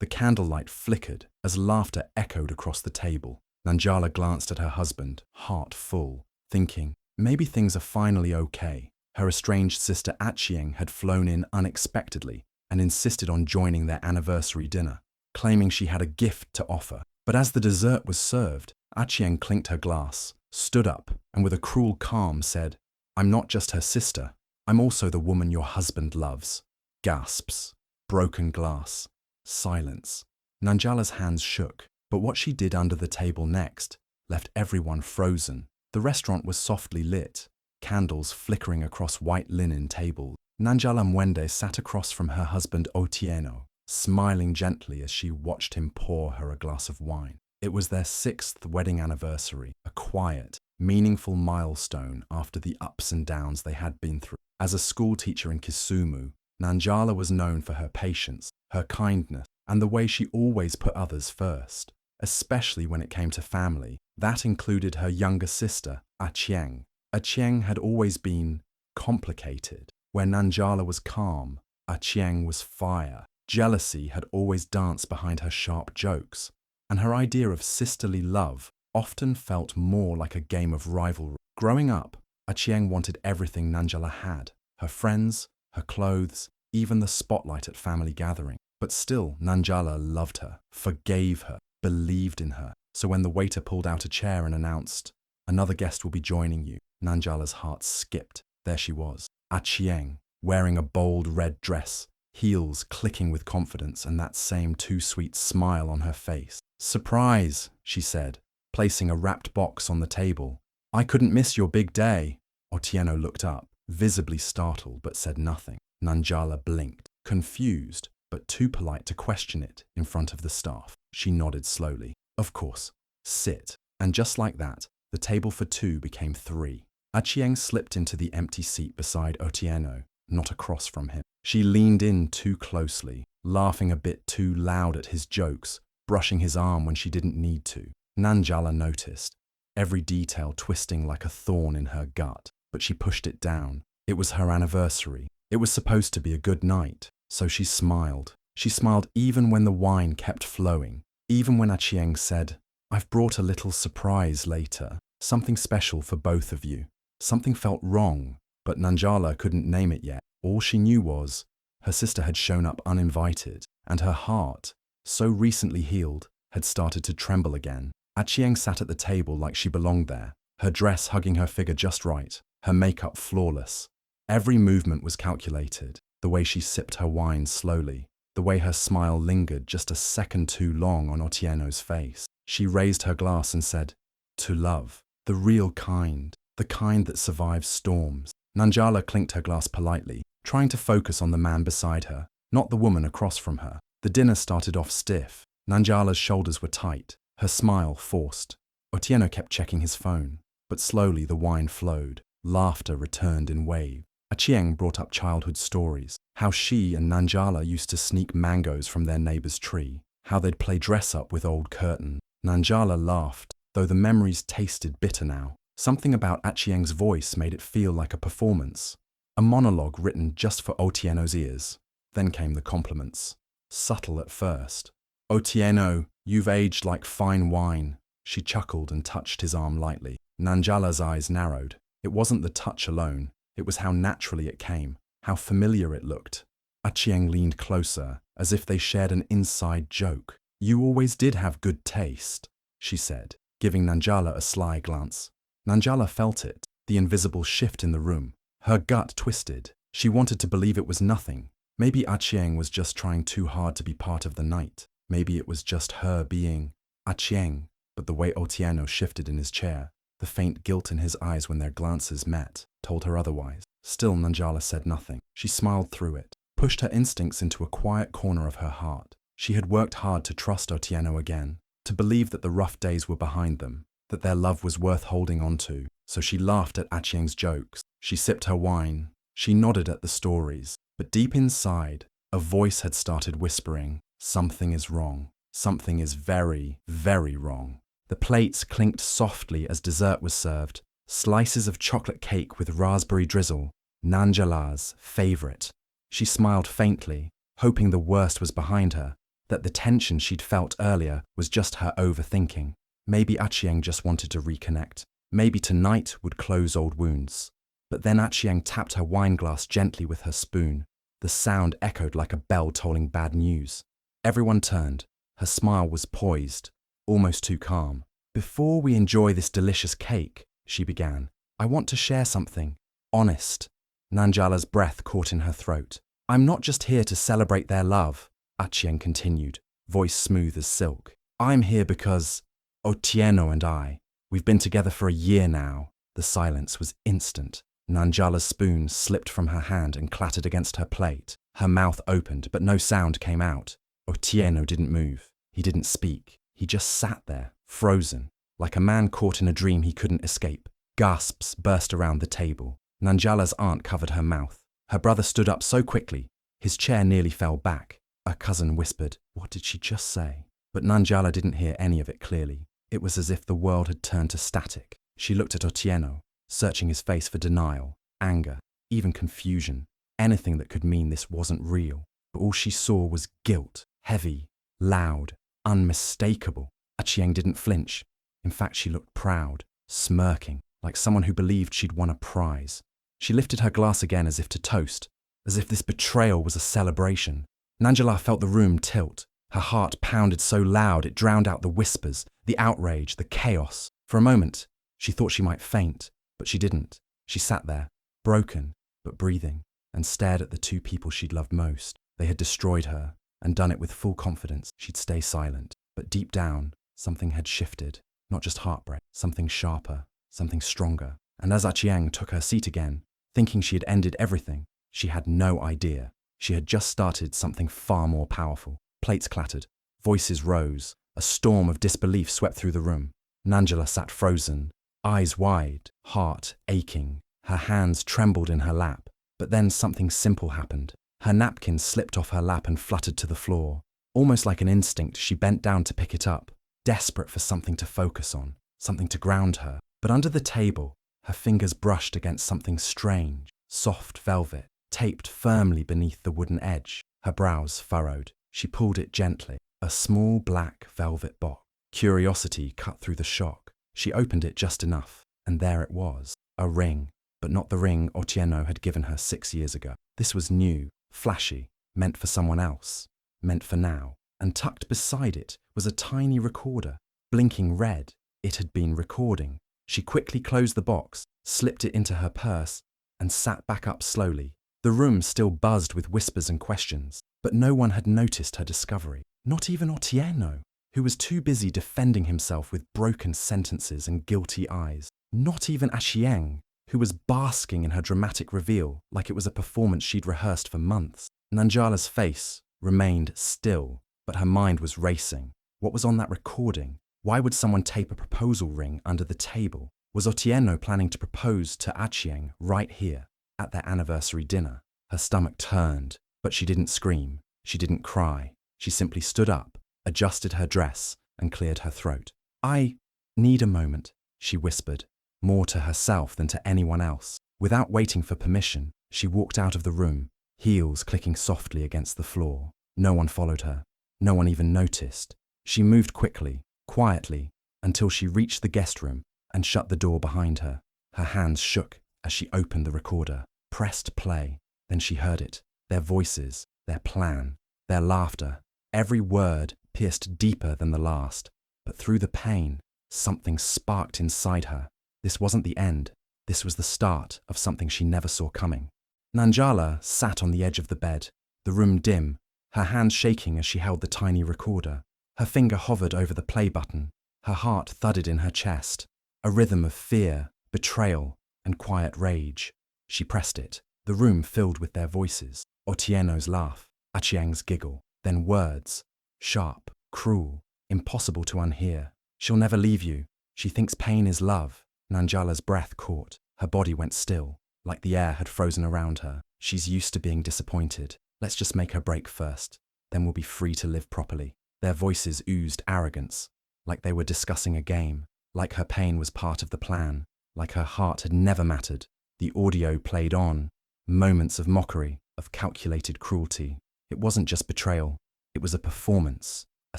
The candlelight flickered as laughter echoed across the table. Nanjala glanced at her husband, heart full, thinking, maybe things are finally okay. Her estranged sister Achieng had flown in unexpectedly and insisted on joining their anniversary dinner, claiming she had a gift to offer. But as the dessert was served, Achieng clinked her glass, stood up, and with a cruel calm said, "I'm not just her sister, I'm also the woman your husband loves." Gasps, broken glass, silence. Nanjala's hands shook, but what she did under the table next left everyone frozen. The restaurant was softly lit, candles flickering across white linen tables. Nanjala Mwende sat across from her husband Otieno, smiling gently as she watched him pour her a glass of wine. It was their 6th wedding anniversary, a quiet, meaningful milestone after the ups and downs they had been through. As a schoolteacher in Kisumu, Nanjala was known for her patience, her kindness, and the way she always put others first, especially when it came to family. That included her younger sister, Achieng. Achieng had always been complicated. Where Nanjala was calm, Achieng was fire. Jealousy had always danced behind her sharp jokes, and her idea of sisterly love often felt more like a game of rivalry. Growing up, Achieng wanted everything Nanjala had, her friends, her clothes, even the spotlight at family gatherings. But still, Nanjala loved her, forgave her, believed in her. So when the waiter pulled out a chair and announced, "Another guest will be joining you," Nanjala's heart skipped. There she was, Achieng, wearing a bold red dress, heels clicking with confidence, and that same too-sweet smile on her face. "Surprise," she said, placing a wrapped box on the table. "I couldn't miss your big day." Otieno looked up, visibly startled, but said nothing. Nanjala blinked, confused, but too polite to question it in front of the staff. She nodded slowly. "Of course. Sit." And just like that, the table for 2 became 3. Achieng slipped into the empty seat beside Otieno, not across from him. She leaned in too closely, laughing a bit too loud at his jokes, brushing his arm when she didn't need to. Nanjala noticed, every detail twisting like a thorn in her gut, but she pushed it down. It was her anniversary. It was supposed to be a good night, so she smiled. She smiled even when the wine kept flowing, even when Achieng said, "I've brought a little surprise later, something special for both of you." Something felt wrong, but Nanjala couldn't name it yet. All she knew was her sister had shown up uninvited, and her heart, so recently healed, had started to tremble again. Achieng sat at the table like she belonged there, her dress hugging her figure just right, her makeup flawless. Every movement was calculated, the way she sipped her wine slowly, the way her smile lingered just a second too long on Otieno's face. She raised her glass and said, "To love, the real kind, the kind that survives storms." Nanjala clinked her glass politely, trying to focus on the man beside her, not the woman across from her. The dinner started off stiff. Nanjala's shoulders were tight, her smile forced. Otieno kept checking his phone, but slowly the wine flowed. Laughter returned in waves. Achieng brought up childhood stories, how she and Nanjala used to sneak mangoes from their neighbor's tree, how they'd play dress-up with old curtains. Nanjala laughed, though the memories tasted bitter now. Something about Achieng's voice made it feel like a performance, a monologue written just for Otieno's ears. Then came the compliments, subtle at first. "Otieno, you've aged like fine wine." She chuckled and touched his arm lightly. Nanjala's eyes narrowed. It wasn't the touch alone, it was how naturally it came, how familiar it looked. Achieng leaned closer, as if they shared an inside joke. "You always did have good taste," she said, giving Nanjala a sly glance. Nanjala felt it, the invisible shift in the room. Her gut twisted. She wanted to believe it was nothing. Maybe Achieng was just trying too hard to be part of the night. Maybe it was just her being Achieng. But the way Otieno shifted in his chair, the faint guilt in his eyes when their glances met, told her otherwise. Still, Nanjala said nothing. She smiled through it, pushed her instincts into a quiet corner of her heart. She had worked hard to trust Otieno again, to believe that the rough days were behind them, that their love was worth holding on to. So she laughed at Achieng's jokes. She sipped her wine. She nodded at the stories. But deep inside, a voice had started whispering, "Something is wrong. Something is very, very wrong." The plates clinked softly as dessert was served. Slices of chocolate cake with raspberry drizzle, Nanjala's favorite. She smiled faintly, hoping the worst was behind her. that the tension she'd felt earlier was just her overthinking. Maybe Achieng just wanted to reconnect. Maybe tonight would close old wounds. But then Achieng tapped her wine glass gently with her spoon. The sound echoed like a bell tolling bad news. Everyone turned. Her smile was poised, almost too calm. "Before we enjoy this delicious cake," she began, "I want to share something. Honest." Nanjala's breath caught in her throat. "I'm not just here to celebrate their love," Achieng continued, voice smooth as silk. "I'm here because Otieno and I, we've been together for a year now." The silence was instant. Nanjala's spoon slipped from her hand and clattered against her plate. Her mouth opened, but no sound came out. Otieno didn't move. He didn't speak. He just sat there, frozen, like a man caught in a dream he couldn't escape. Gasps burst around the table. Nanjala's aunt covered her mouth. Her brother stood up so quickly, his chair nearly fell back. A cousin whispered, "What did she just say?" But Nanjala didn't hear any of it clearly. It was as if the world had turned to static. She looked at Otieno, searching his face for denial, anger, even confusion, anything that could mean this wasn't real. But all she saw was guilt, heavy, loud, unmistakable. Achieng didn't flinch. In fact, she looked proud, smirking, like someone who believed she'd won a prize. She lifted her glass again as if to toast, as if this betrayal was a celebration. Nanjala felt the room tilt. Her heart pounded so loud it drowned out the whispers, the outrage, the chaos. For a moment, she thought she might faint, but she didn't. She sat there, broken, but breathing, and stared at the two people she'd loved most. They had destroyed her, and done it with full confidence she'd stay silent. But deep down, something had shifted. Not just heartbreak, something sharper, something stronger. And as Achieng took her seat again, thinking she had ended everything, she had no idea. She had just started something far more powerful. Plates clattered, voices rose, a storm of disbelief swept through the room. Nanjala sat frozen, eyes wide, heart aching. Her hands trembled in her lap. But then something simple happened. Her napkin slipped off her lap and fluttered to the floor. Almost like an instinct, she bent down to pick it up, desperate for something to focus on, something to ground her. But under the table, her fingers brushed against something strange, soft velvet, taped firmly beneath the wooden edge. Her brows furrowed. She pulled it gently. A small black velvet box. Curiosity cut through the shock. She opened it just enough, and there it was. A ring, but not the ring Otieno had given her 6 years ago. This was new, flashy, meant for someone else, meant for now. And tucked beside it was a tiny recorder, blinking red. It had been recording. She quickly closed the box, slipped it into her purse, and sat back up slowly. The room still buzzed with whispers and questions, but no one had noticed her discovery. Not even Otieno, who was too busy defending himself with broken sentences and guilty eyes. Not even Achieng, who was basking in her dramatic reveal like it was a performance she'd rehearsed for months. Nanjala's face remained still, but her mind was racing. What was on that recording? Why would someone tape a proposal ring under the table? Was Otieno planning to propose to Achieng right here, at their anniversary dinner? Her stomach turned, but she didn't scream. She didn't cry. She simply stood up, adjusted her dress, and cleared her throat. "I need a moment," she whispered, more to herself than to anyone else. Without waiting for permission, she walked out of the room, heels clicking softly against the floor. No one followed her. No one even noticed. She moved quickly, quietly, until she reached the guest room and shut the door behind her. Her hands shook as she opened the recorder, pressed play. Then she heard it. Their voices, their plan, their laughter. Every word pierced deeper than the last. But through the pain, something sparked inside her. This wasn't the end. This was the start of something she never saw coming. Nanjala sat on the edge of the bed, the room dim, her hands shaking as she held the tiny recorder. Her finger hovered over the play button. Her heart thudded in her chest, a rhythm of fear, betrayal, and quiet rage. She pressed it. The room filled with their voices. Otieno's laugh, Achieng's giggle, then words, sharp, cruel, impossible to unhear. "She'll never leave you. She thinks pain is love." Nanjala's breath caught. Her body went still, like the air had frozen around her. "She's used to being disappointed. Let's just make her break first. Then we'll be free to live properly." Their voices oozed arrogance, like they were discussing a game, like her pain was part of the plan, like her heart had never mattered. The audio played on, moments of mockery, of calculated cruelty. It wasn't just betrayal. It was a performance, a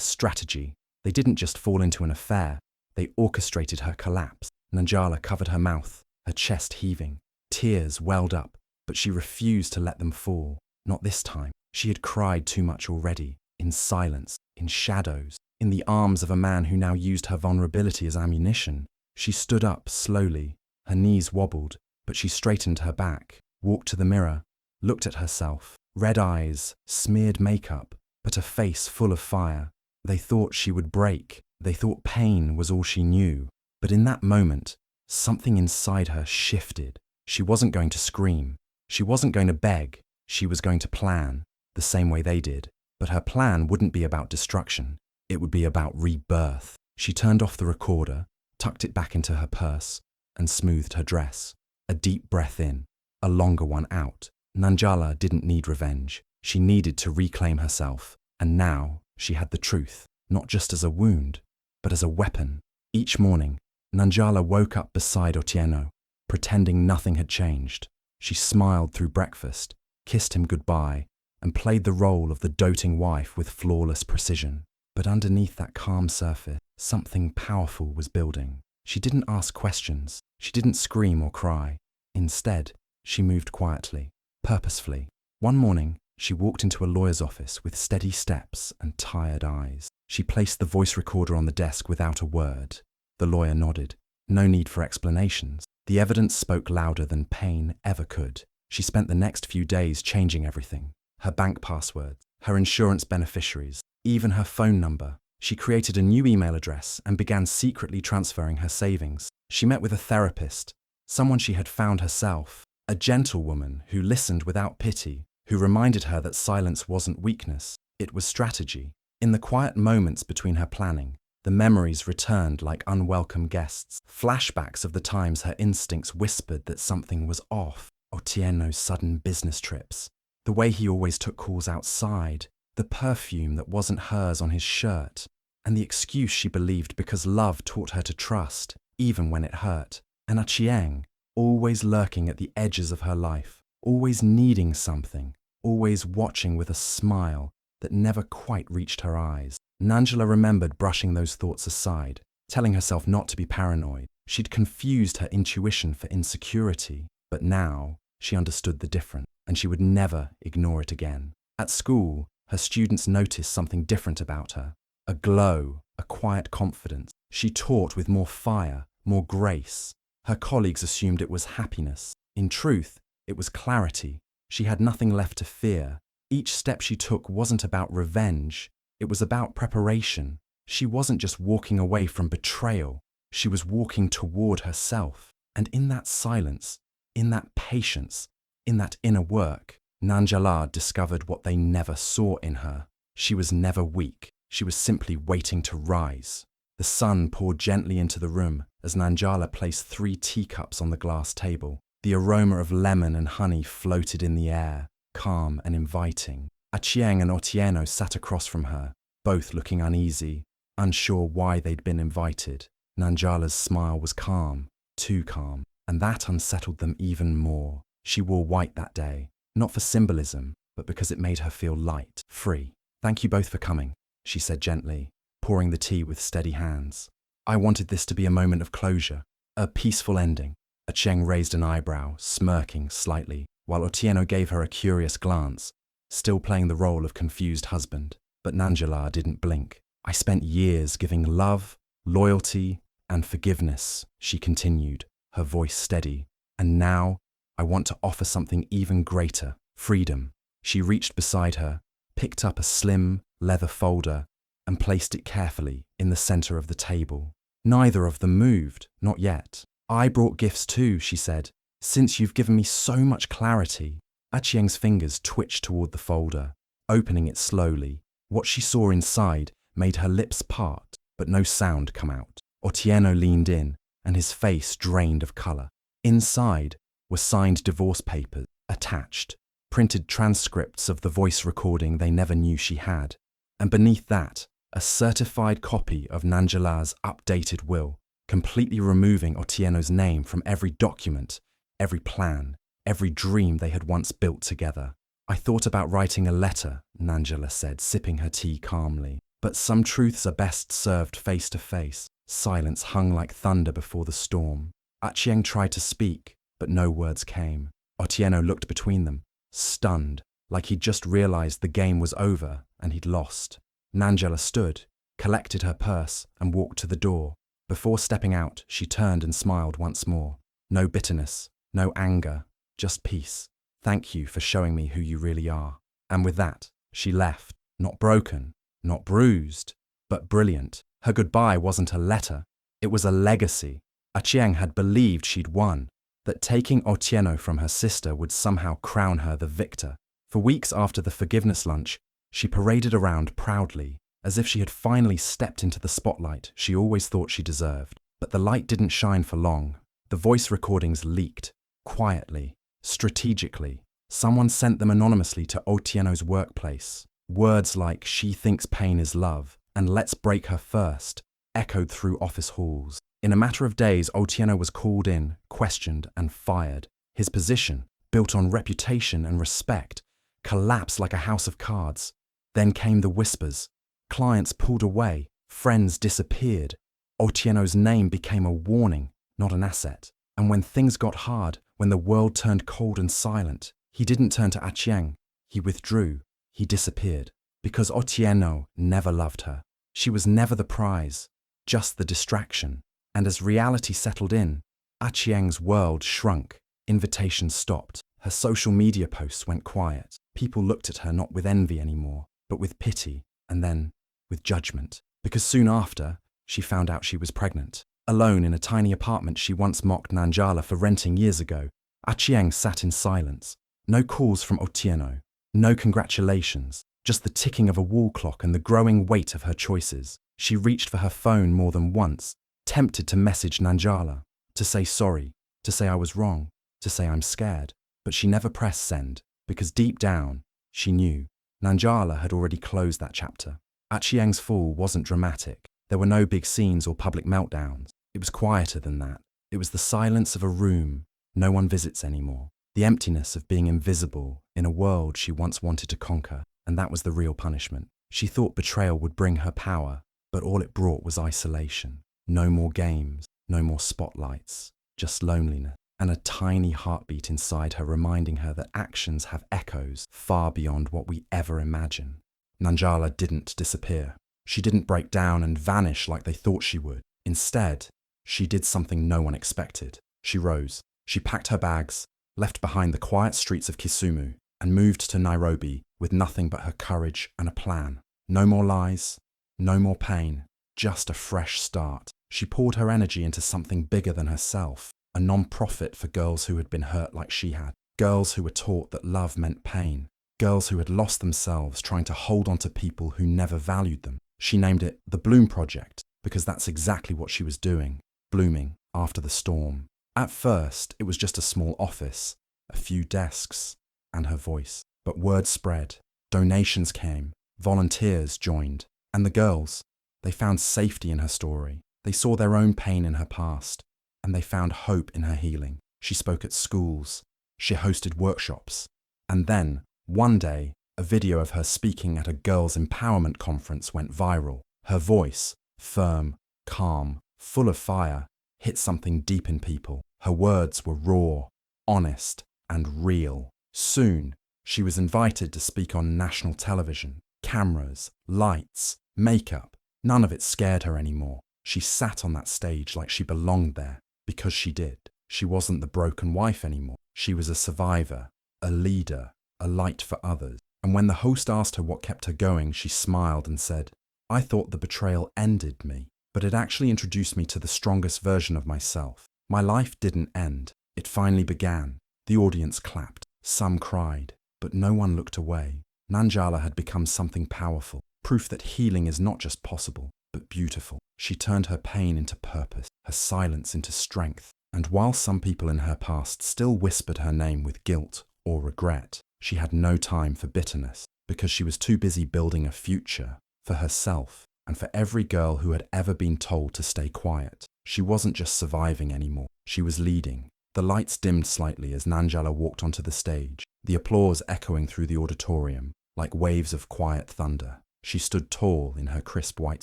strategy. They didn't just fall into an affair, they orchestrated her collapse. Nanjala covered her mouth, her chest heaving. Tears welled up, but she refused to let them fall. Not this time. She had cried too much already, in silence, in shadows, in the arms of a man who now used her vulnerability as ammunition. She stood up slowly. Her knees wobbled, but she straightened her back, walked to the mirror, looked at herself. Red eyes, smeared makeup, but a face full of fire. They thought she would break. They thought pain was all she knew. But in that moment, something inside her shifted. She wasn't going to scream. She wasn't going to beg. She was going to plan, the same way they did. But her plan wouldn't be about destruction. It would be about rebirth. She turned off the recorder, tucked it back into her purse, and smoothed her dress. A deep breath in, a longer one out. Nanjala didn't need revenge. She needed to reclaim herself. And now she had the truth, not just as a wound, but as a weapon. Each morning, Nanjala woke up beside Otieno, pretending nothing had changed. She smiled through breakfast, kissed him goodbye, and played the role of the doting wife with flawless precision. But underneath that calm surface, something powerful was building. She didn't ask questions. She didn't scream or cry. Instead, she moved quietly, purposefully. One morning, she walked into a lawyer's office with steady steps and tired eyes. She placed the voice recorder on the desk without a word. The lawyer nodded. No need for explanations. The evidence spoke louder than pain ever could. She spent the next few days changing everything. Her bank passwords, her insurance beneficiaries, even her phone number. She created a new email address and began secretly transferring her savings. She met with a therapist, someone she had found herself, a gentlewoman who listened without pity, who reminded her that silence wasn't weakness, it was strategy. In the quiet moments between her planning, the memories returned like unwelcome guests, flashbacks of the times her instincts whispered that something was off. Otieno's sudden business trips, the way he always took calls outside, the perfume that wasn't hers on his shirt, and the excuse she believed because love taught her to trust, even when it hurt. And Achieng, always lurking at the edges of her life, always needing something, always watching with a smile that never quite reached her eyes. Nanjala remembered brushing those thoughts aside, telling herself not to be paranoid. She'd confused her intuition for insecurity, but now she understood the difference, and she would never ignore it again. At school, her students noticed something different about her. A glow, a quiet confidence. She taught with more fire, more grace. Her colleagues assumed it was happiness. In truth, it was clarity. She had nothing left to fear. Each step she took wasn't about revenge. It was about preparation. She wasn't just walking away from betrayal. She was walking toward herself. And in that silence, in that patience, in that inner work, Nanjala discovered what they never saw in her. She was never weak. She was simply waiting to rise. The sun poured gently into the room as Nanjala placed 3 teacups on the glass table. The aroma of lemon and honey floated in the air, calm and inviting. Achieng and Otieno sat across from her, both looking uneasy, unsure why they'd been invited. Nanjala's smile was calm, too calm, and that unsettled them even more. She wore white that day, not for symbolism, but because it made her feel light, free. "Thank you both for coming," she said gently, pouring the tea with steady hands. "I wanted this to be a moment of closure, a peaceful ending." Achieng raised an eyebrow, smirking slightly, while Otieno gave her a curious glance, still playing the role of confused husband. But Nanjala didn't blink. "I spent years giving love, loyalty, and forgiveness," she continued, her voice steady. "And now, I want to offer something even greater, freedom." She reached beside her, picked up a slim, leather folder, and placed it carefully in the center of the table. Neither of them moved, not yet. "I brought gifts too," she said, "since you've given me so much clarity." Achieng's fingers twitched toward the folder, opening it slowly. What she saw inside made her lips part, but no sound come out. Otieno leaned in, and his face drained of color. Inside were signed divorce papers, attached, printed transcripts of the voice recording they never knew she had, and beneath that, a certified copy of Nanjala's updated will, completely removing Otieno's name from every document, every plan, every dream they had once built together. I thought about writing a letter, Nanjala said, sipping her tea calmly. But some truths are best served face to face. Silence hung like thunder before the storm. Achieng tried to speak, but no words came. Otieno looked between them, stunned, like he'd just realized the game was over and he'd lost. Nanjala stood, collected her purse, and walked to the door. Before stepping out, she turned and smiled once more. No bitterness, no anger, just peace. Thank you for showing me who you really are. And with that, she left, not broken, not bruised, but brilliant. Her goodbye wasn't a letter, it was a legacy. Achieng had believed she'd won, that taking Otieno from her sister would somehow crown her the victor. For weeks after the forgiveness lunch, she paraded around proudly, as if she had finally stepped into the spotlight she always thought she deserved. But the light didn't shine for long. The voice recordings leaked, quietly, strategically. Someone sent them anonymously to Otieno's workplace. Words like "she thinks pain is love" and "let's break her first" echoed through office halls. In a matter of days, Otieno was called in, questioned, and fired. His position, built on reputation and respect, collapsed like a house of cards. Then came the whispers. Clients pulled away, friends disappeared. Otieno's name became a warning, not an asset. And when things got hard, when the world turned cold and silent, he didn't turn to Achieng. He withdrew. He disappeared. Because Otieno never loved her. She was never the prize, just the distraction. And as reality settled in, Achieng's world shrunk. Invitations stopped. Her social media posts went quiet. People looked at her not with envy anymore, but with pity, and then with judgment. Because soon after, she found out she was pregnant. Alone in a tiny apartment she once mocked Nanjala for renting years ago, Achieng sat in silence. No calls from Otieno, no congratulations, just the ticking of a wall clock and the growing weight of her choices. She reached for her phone more than once, tempted to message Nanjala, to say sorry, to say I was wrong, to say I'm scared. But she never pressed send, because deep down, she knew. Nanjala had already closed that chapter. Achieng's fall wasn't dramatic. There were no big scenes or public meltdowns. It was quieter than that. It was the silence of a room no one visits anymore. The emptiness of being invisible in a world she once wanted to conquer. And that was the real punishment. She thought betrayal would bring her power, but all it brought was isolation. No more games, no more spotlights, just loneliness. And a tiny heartbeat inside her reminding her that actions have echoes far beyond what we ever imagine. Nanjala didn't disappear. She didn't break down and vanish like they thought she would. Instead, she did something no one expected. She rose. She packed her bags, left behind the quiet streets of Kisumu, and moved to Nairobi with nothing but her courage and a plan. No more lies, no more pain, just a fresh start. She poured her energy into something bigger than herself, a non-profit for girls who had been hurt like she had, girls who were taught that love meant pain, girls who had lost themselves trying to hold on to people who never valued them. She named it the Bloom Project because that's exactly what she was doing, blooming after the storm. At first, it was just a small office, a few desks, and her voice. But word spread, donations came, volunteers joined, and the girls, they found safety in her story. They saw their own pain in her past, and they found hope in her healing. She spoke at schools, she hosted workshops, and then, one day, a video of her speaking at a girls' empowerment conference went viral. Her voice, firm, calm, full of fire, hit something deep in people. Her words were raw, honest, and real. Soon, she was invited to speak on national television. Cameras, lights, makeup, none of it scared her anymore. She sat on that stage like she belonged there, because she did. She wasn't the broken wife anymore. She was a survivor, a leader, a light for others. And when the host asked her what kept her going, she smiled and said, "I thought the betrayal ended me, but it actually introduced me to the strongest version of myself. My life didn't end. It finally began." The audience clapped. Some cried, but no one looked away. Nanjala had become something powerful, proof that healing is not just possible, but beautiful. She turned her pain into purpose, her silence into strength. And while some people in her past still whispered her name with guilt or regret, she had no time for bitterness, because she was too busy building a future for herself and for every girl who had ever been told to stay quiet. She wasn't just surviving anymore. She was leading. The lights dimmed slightly as Nanjala walked onto the stage, the applause echoing through the auditorium like waves of quiet thunder. She stood tall in her crisp white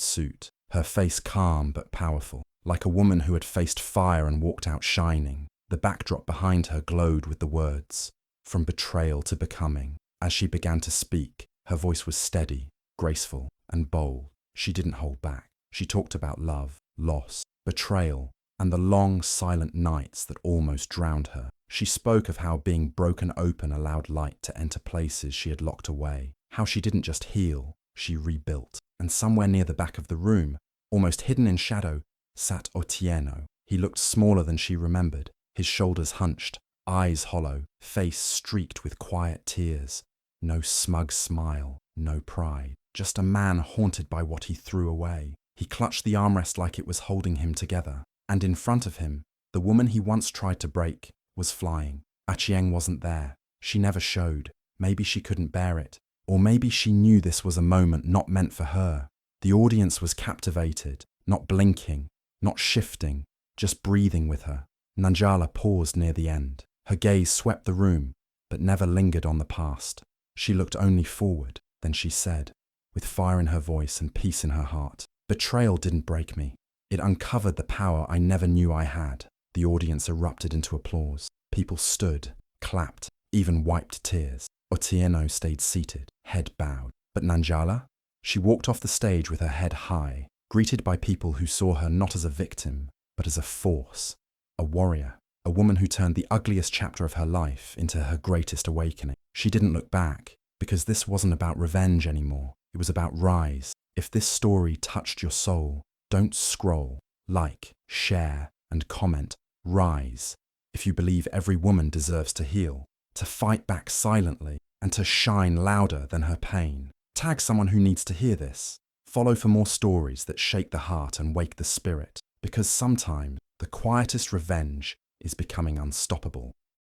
suit, her face calm but powerful, like a woman who had faced fire and walked out shining. The backdrop behind her glowed with the words, "From betrayal to becoming." As she began to speak, her voice was steady, graceful, and bold. She didn't hold back. She talked about love, loss, betrayal, and the long, silent nights that almost drowned her. She spoke of how being broken open allowed light to enter places she had locked away, how she didn't just heal, she rebuilt. And somewhere near the back of the room, almost hidden in shadow, sat Otieno. He looked smaller than she remembered, his shoulders hunched, eyes hollow, face streaked with quiet tears. No smug smile, no pride, just a man haunted by what he threw away. He clutched the armrest like it was holding him together, and in front of him, the woman he once tried to break was flying. Achieng wasn't there. She never showed. Maybe she couldn't bear it. Or maybe she knew this was a moment not meant for her. The audience was captivated, not blinking, not shifting, just breathing with her. Nanjala paused near the end. Her gaze swept the room, but never lingered on the past. She looked only forward. Then she said, with fire in her voice and peace in her heart, "Betrayal didn't break me. It uncovered the power I never knew I had." The audience erupted into applause. People stood, clapped, even wiped tears. Otieno stayed seated, head bowed. But Nanjala? She walked off the stage with her head high, greeted by people who saw her not as a victim, but as a force, a warrior, a woman who turned the ugliest chapter of her life into her greatest awakening. She didn't look back, because this wasn't about revenge anymore. It was about rise. If this story touched your soul, don't scroll, like, share, and comment. Rise. If you believe every woman deserves to heal, to fight back silently, and to shine louder than her pain. Tag someone who needs to hear this. Follow for more stories that shake the heart and wake the spirit, because sometimes the quietest revenge is becoming unstoppable.